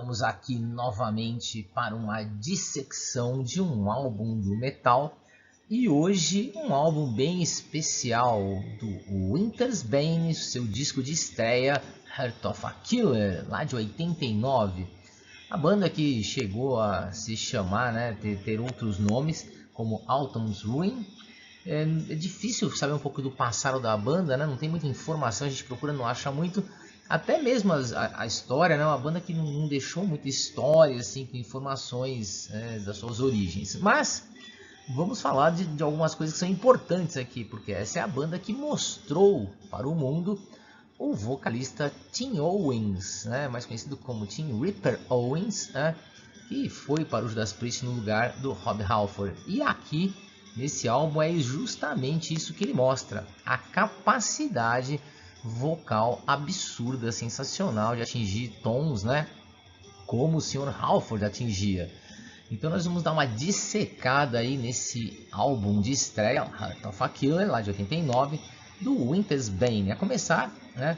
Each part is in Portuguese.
Estamos aqui novamente para uma dissecção de um álbum do metal e hoje um álbum bem especial do Winter's Bane, seu disco de estreia Heart of a Killer, lá de 89. A banda que chegou a se chamar, né, ter outros nomes como Autumn's Ruin. É difícil saber um pouco do passado da banda, né? Não tem muita informação, a gente procura, não acha muito. Até mesmo a história, né? Uma banda que não deixou muita história, assim, com informações das suas origens. Mas vamos falar de algumas coisas que são importantes aqui, porque essa é a banda que mostrou para o mundo o vocalista Tim Owens, né? Mais conhecido como Tim Ripper Owens, né? Que foi para o Judas Priest no lugar do Rob Halford. E aqui, nesse álbum, é justamente isso que ele mostra, a capacidade vocal absurda, sensacional de atingir tons, né, como o Sr. Halford atingia. Então nós vamos dar uma dissecada aí nesse álbum de estreia, Heart of a Killer, lá de 89, do Winter's Bane. A começar, né,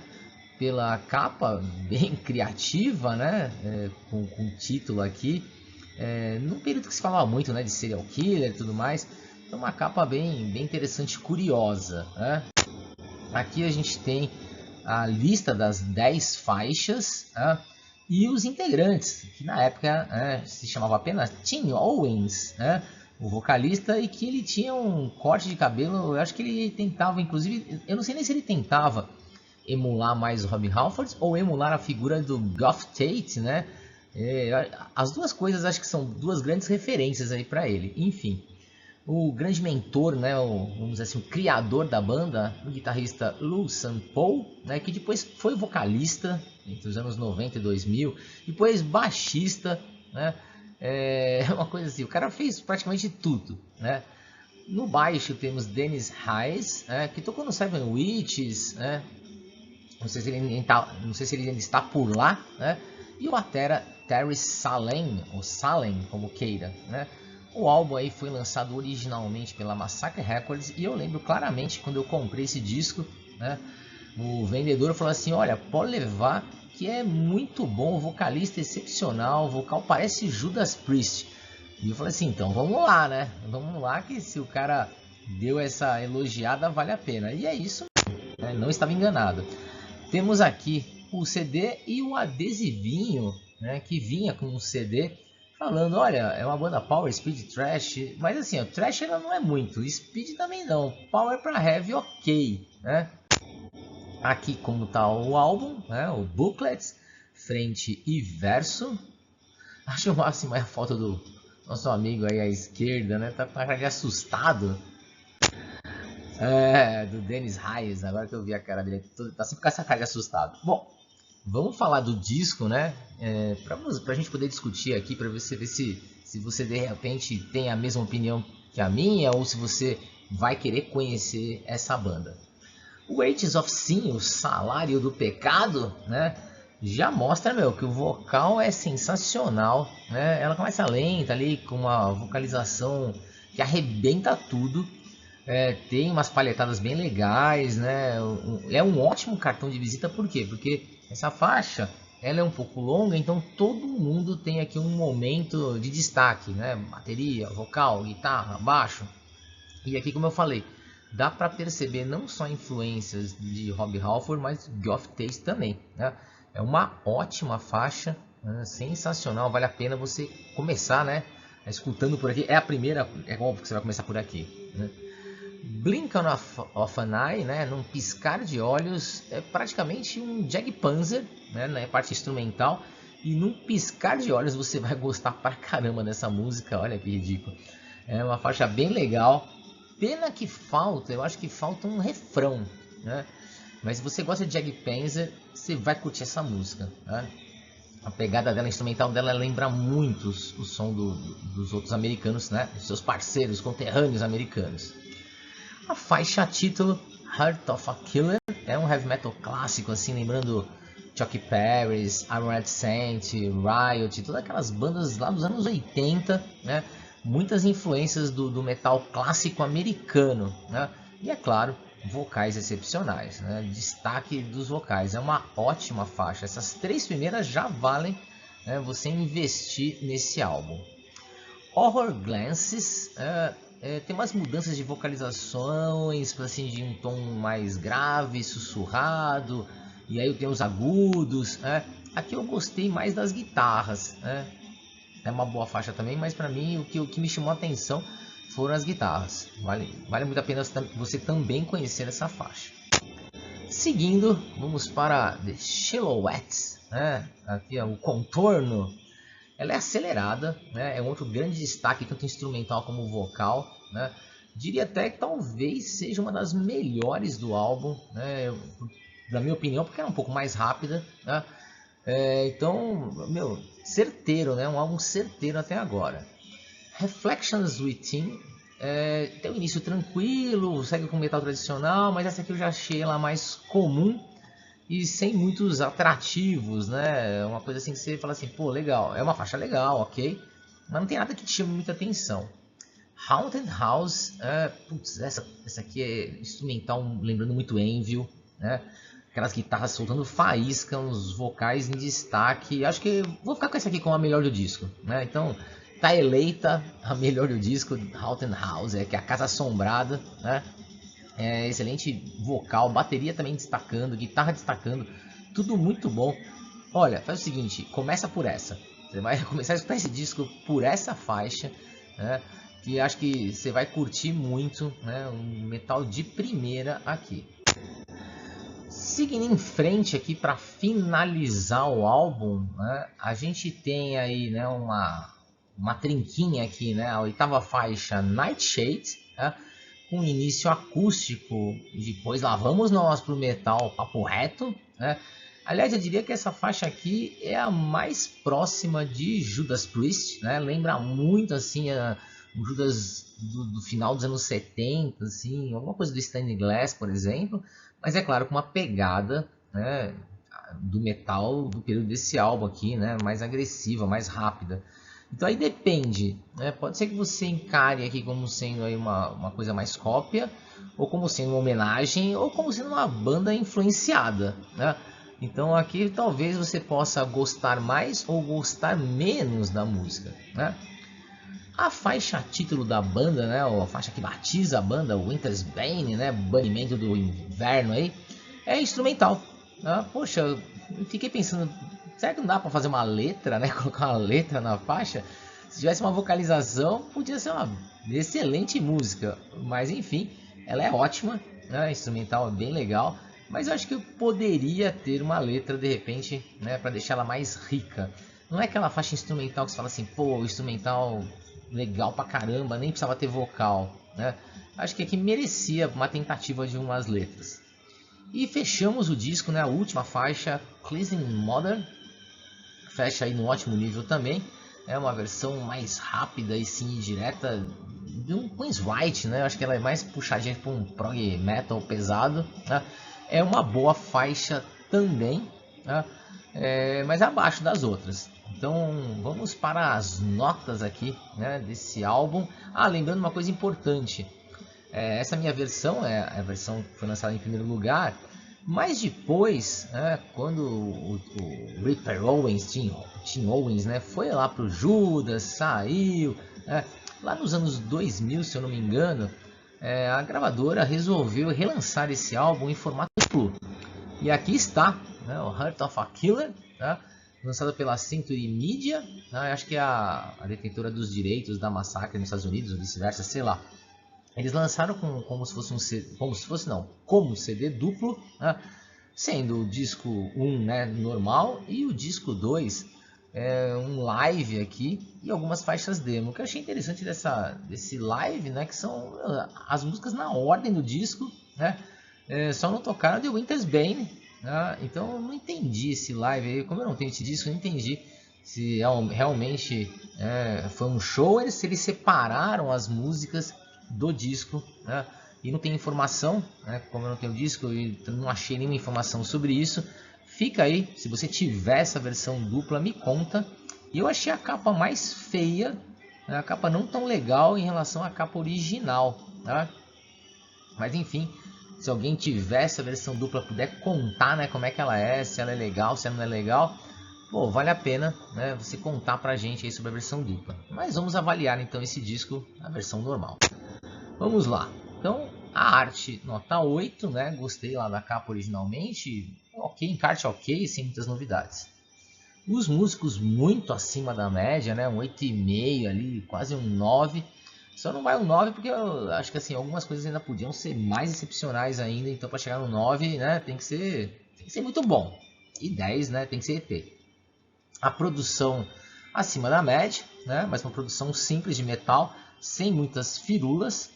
pela capa bem criativa, né, com o título aqui, num período que se falava muito, né, de serial killer e tudo mais. Então uma capa bem interessante, curiosa, né? Aqui a gente tem a lista das 10 faixas, e os integrantes, que na época se chamava apenas Tim Owens, o vocalista, e que ele tinha um corte de cabelo, eu acho que ele tentava, inclusive, eu não sei nem se ele tentava emular mais o Rob Halford ou emular a figura do Geoff Tate, né? As duas coisas acho que são duas grandes referências aí para ele, enfim. O grande mentor, né, vamos dizer assim, o criador da banda, o guitarrista Lou Sampow, né, que depois foi vocalista entre os anos 90 e 2000, depois baixista, né, uma coisa assim, o cara fez praticamente tudo, né. No baixo temos Dennis Hayes, que tocou no Seven Witches, né, não sei se ele ainda está por lá, né, e o batera Terry Salem, ou Salem, como queira, né. O álbum aí foi lançado originalmente pela Massacre Records e eu lembro claramente quando eu comprei esse disco, né, o vendedor falou assim: olha, pode levar que é muito bom, o vocalista excepcional, o vocal parece Judas Priest. E eu falei assim, então vamos lá, né? Vamos lá que se o cara deu essa elogiada vale a pena. E é isso, né? Não estava enganado. Temos aqui o CD e o adesivinho, né, que vinha com um CD falando, olha, é uma banda Power, Speed, Thrash, mas assim, o Thrash ela não é muito, Speed também não, Power pra Heavy ok, né? Aqui como tá o álbum, né, o booklet, frente e verso. Acho o máximo a foto do nosso amigo aí à esquerda, né, tá com a cara de assustado. Do Dennis Hayes, agora que eu vi a cara dele, tá sempre com essa cara de assustado. Bom, vamos falar do disco, né? Pra gente poder discutir aqui, pra ver se você de repente tem a mesma opinião que a minha, ou se você vai querer conhecer essa banda. O Wages of Sin, o Salário do Pecado, né? Já mostra, que o vocal é sensacional, né? Ela começa lenta ali, com uma vocalização que arrebenta tudo. Tem umas palhetadas bem legais, né? É um ótimo cartão de visita, por quê? Porque essa faixa ela é um pouco longa, então todo mundo tem aqui um momento de destaque, né? Bateria, vocal, guitarra, baixo. E aqui, como eu falei, dá para perceber não só influências de Rob Halford, mas Geoff Tate também, né? É uma ótima faixa, né? Sensacional, vale a pena você começar, né? Escutando por aqui, é a primeira, é óbvio que você vai começar por aqui, né? Blink of an Eye, né, num piscar de olhos, é praticamente um Jag Panzer, né, na parte instrumental, e num piscar de olhos você vai gostar pra caramba dessa música, olha que ridículo. É uma faixa bem legal, pena que falta, eu acho que falta um refrão, né, mas se você gosta de Jag Panzer, você vai curtir essa música, né? A pegada dela, a instrumental dela lembra muito o som dos outros americanos, né, dos seus parceiros, conterrâneos americanos. A faixa título, Heart of a Killer, é um heavy metal clássico, assim, lembrando Chuck Berry's, Iron Red Saint, Riot, todas aquelas bandas lá dos anos 80, né? Muitas influências do metal clássico americano, né? E é claro, vocais excepcionais, né? Destaque dos vocais, é uma ótima faixa. Essas três primeiras já valem né, você investir nesse álbum. Horror Glances tem umas mudanças de vocalizações, assim, de um tom mais grave, sussurrado, e aí tem os agudos. Aqui eu gostei mais das guitarras. É uma boa faixa também, mas para mim o que me chamou a atenção foram as guitarras. Vale muito a pena você também conhecer essa faixa. Seguindo, vamos para The Silhouettes, aqui é o contorno. Ela é acelerada, né? É um outro grande destaque, tanto instrumental como vocal, né? Diria até que talvez seja uma das melhores do álbum, né? Na minha opinião, porque ela é um pouco mais rápida, né? Então, meu, certeiro, né? Um álbum certeiro até agora. Reflections Within tem um início tranquilo, segue com metal tradicional, mas essa aqui eu já achei ela mais comum e sem muitos atrativos, né? Uma coisa assim que você fala assim, pô, legal, é uma faixa legal, ok, mas não tem nada que te chame muita atenção. Haunted House, putz, essa aqui é instrumental, lembrando muito Anvil, né? Aquelas guitarras soltando faísca, uns vocais em destaque. Acho que vou ficar com essa aqui como a melhor do disco, né? Então, tá eleita a melhor do disco, Haunted House, que é a Casa Assombrada, né? Excelente vocal, bateria também destacando, guitarra destacando, tudo muito bom. Olha, faz o seguinte, começa por essa. Você vai começar a escutar esse disco por essa faixa, né? Que acho que você vai curtir muito, né? Um metal de primeira aqui. Seguindo em frente aqui para finalizar o álbum, né? A gente tem aí, né, uma trinquinha aqui, né? A oitava faixa, Nightshade, né? Com início acústico, e depois lá vamos nós pro metal papo reto, né? Aliás, eu diria que essa faixa aqui é a mais próxima de Judas Priest, né? Lembra muito assim o Judas do final dos anos 70, assim, alguma coisa do Stained Glass, por exemplo, mas é claro com uma pegada, né, do metal do período desse álbum aqui, né, mais agressiva, mais rápida. Então aí depende, né? Pode ser que você encare aqui como sendo aí uma coisa mais cópia, ou como sendo uma homenagem, ou como sendo uma banda influenciada, né? Então aqui talvez você possa gostar mais ou gostar menos da música, né? A faixa título da banda, né? Ou a faixa que batiza a banda, Winter's Bane, né? Banimento do inverno aí, é instrumental. Poxa, eu fiquei pensando, será que não dá para fazer uma letra, né? Colocar uma letra na faixa? Se tivesse uma vocalização, podia ser uma excelente música. Mas enfim, ela é ótima, né? Instrumental é bem legal. Mas eu acho que eu poderia ter uma letra de repente, né? Para deixar ela mais rica. Não é aquela faixa instrumental que você fala assim, pô, instrumental legal pra caramba, nem precisava ter vocal, né? Acho que aqui merecia uma tentativa de umas letras. E fechamos o disco, né? A última faixa, Cleansing Mother, fecha aí no ótimo nível também. É uma versão mais rápida e sim direta de um Queensryche, né? Acho que ela é mais puxadinha para um prog metal pesado, né? É uma boa faixa também, né? Mas abaixo das outras. Então vamos para as notas aqui, né, desse álbum. Lembrando uma coisa importante. Essa minha versão é a versão que foi lançada em primeiro lugar, mas depois, quando o Ripper Owens, Tim Owens, né, foi lá pro Judas, saiu, lá nos anos 2000, se eu não me engano, a gravadora resolveu relançar esse álbum em formato duplo. E aqui está, né, o Heart of a Killer, né, lançado pela Century Media, né, acho que é a detentora dos direitos da Massacre nos Estados Unidos, ou vice-versa, sei lá. Eles lançaram como se fosse como CD duplo, né? Sendo o disco 1, né, normal, e o disco 2 um live aqui e algumas faixas demo. O que eu achei interessante desse live, né, que são as músicas na ordem do disco, né? Só não tocaram The Winter's Bane, né? Então eu não entendi esse live aí, como eu não tenho esse disco, eu não entendi se realmente foi um show ou se eles separaram as músicas do disco, né? E não tem informação, né? Como eu não tenho disco e não achei nenhuma informação sobre isso. Fica aí, se você tiver essa versão dupla, me conta. E eu achei a capa mais feia, né? A capa não tão legal em relação à capa original, tá? Mas enfim, se alguém tiver essa versão dupla, puder contar, né, como é que ela é, se ela é legal, se ela não é legal, pô, vale a pena, né, você contar pra gente aí sobre a versão dupla. Mas vamos avaliar então esse disco na versão normal. Vamos lá. Então, a arte nota 8, né? Gostei lá da capa originalmente. Ok, encarte ok, sem muitas novidades. Os músicos muito acima da média, né? Um 8,5 ali, quase um 9. Só não vai um 9 porque eu acho que assim, algumas coisas ainda podiam ser mais excepcionais ainda. Então, para chegar no 9, né, tem que ser muito bom. E 10, né, tem que ser EP. A produção acima da média, né? Mas uma produção simples de metal, sem muitas firulas.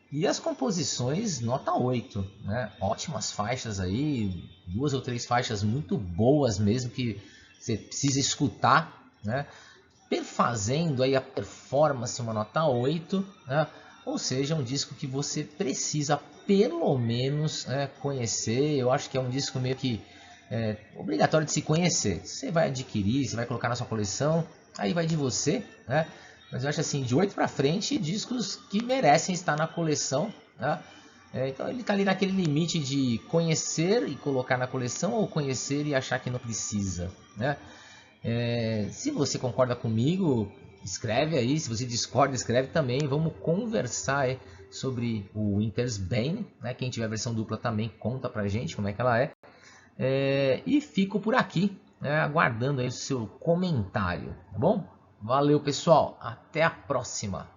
E as composições, nota 8, né? Ótimas faixas aí, 2 ou 3 faixas muito boas mesmo, que você precisa escutar, né? Perfazendo aí a performance, uma nota 8, né? Ou seja, um disco que você precisa pelo menos, né, conhecer. Eu acho que é um disco meio que obrigatório de se conhecer. Você vai adquirir, você vai colocar na sua coleção, aí vai de você, né? Mas eu acho assim, de 8 para frente, discos que merecem estar na coleção, né? Então ele está ali naquele limite de conhecer e colocar na coleção ou conhecer e achar que não precisa, né? Se você concorda comigo, escreve aí. Se você discorda, escreve também. Vamos conversar aí sobre o Winter's Bane, né? Quem tiver a versão dupla também conta pra gente como é que ela é. E fico por aqui, né, aguardando aí o seu comentário, tá bom? Valeu, pessoal. Até a próxima.